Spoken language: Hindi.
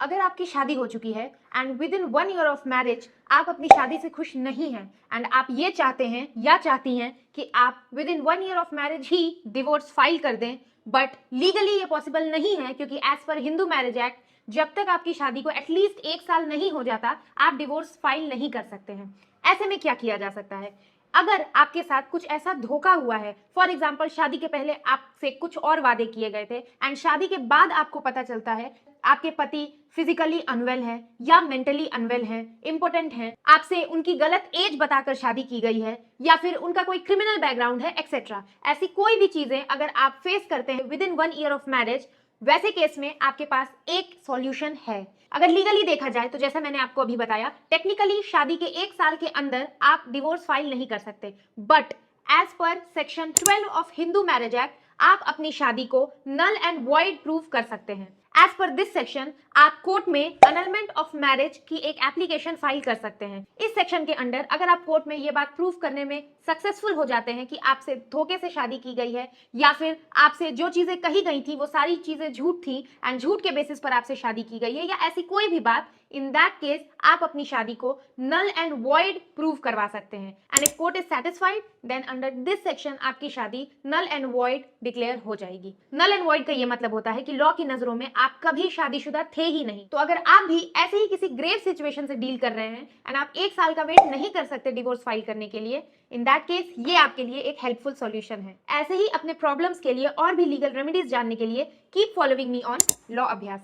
अगर आपकी शादी हो चुकी है and with in 1 year of marriage आप अपनी शादी से खुश नहीं हैं एंड आप ये चाहते हैं या चाहती हैं कि आप with in 1 year of marriage he divorce file कर दें, बट लीगली ये पॉसिबल नहीं है क्योंकि as per Hindu marriage act जब तक आपकी शादी को एटलीस्ट 1 साल नहीं हो जाता आप डिवोर्स फाइल नहीं कर सकते हैं। ऐसे में क्या किया जा सकता है? अगर आपके साथ कुछ ऐसा धोखा हुआ है, फॉर एग्जाम्पल शादी के पहले आपसे कुछ और वादे किए गए थे एंड शादी के बाद आपको पता चलता है आपके पति फिजिकली अनवेल है या मेंटली अनवेल है, इंपॉर्टेंट है, आपसे उनकी गलत एज बताकर शादी की गई है या फिर उनका कोई क्रिमिनल बैकग्राउंड है एक्सेट्रा, ऐसी कोई भी चीजें अगर आप फेस करते हैं with in 1 year of marriage, वैसे केस में आपके पास एक सॉल्यूशन है। अगर लीगली देखा जाए तो जैसा मैंने आपको अभी बताया, टेक्निकली शादी के 1 साल के अंदर आप डिवोर्स फाइल नहीं कर सकते, but as per section 12 of Hindu marriage act आप अपनी शादी को नल एंड वॉइड प्रूव कर सकते हैं। एज पर दिस सेक्शन आप कोर्ट में अनलमेंट ऑफ मैरिज की एक एप्लीकेशन फाइल कर सकते हैं। इस सेक्शन के अंडर अगर आप कोर्ट में ये बात प्रूव करने में सक्सेसफुल हो जाते हैं कि आपसे धोखे से शादी की गई है या फिर आपसे जो चीजें कही गई थी वो सारी चीजें झूठ थी एंड झूठ के बेसिस पर आपसे शादी की गई है या ऐसी कोई भी बात, इन दैट केस आप अपनी शादी को नल एंड वॉइड प्रूव करवा सकते हैं and if court is satisfied then under this section आपकी शादी नल एंड वॉइड डिक्लेयर हो जाएगी। नल एंड वॉइड का ये मतलब होता है कि लॉ की नजरों में आप कभी शादीशुदा थे ही नहीं। तो अगर आप भी ऐसे ही किसी ग्रेव सिचुएशन से डील कर रहे हैं एंड आप 1 साल का वेट नहीं कर सकते डिवोर्स फाइल करने के लिए, इन दैट केस ये आपके लिए एक हेल्पफुल सॉल्यूशन है। ऐसे ही अपने प्रॉब्लम्स के लिए और भी लीगल रेमेडीज जानने के लिए keep following me on law अभ्यास।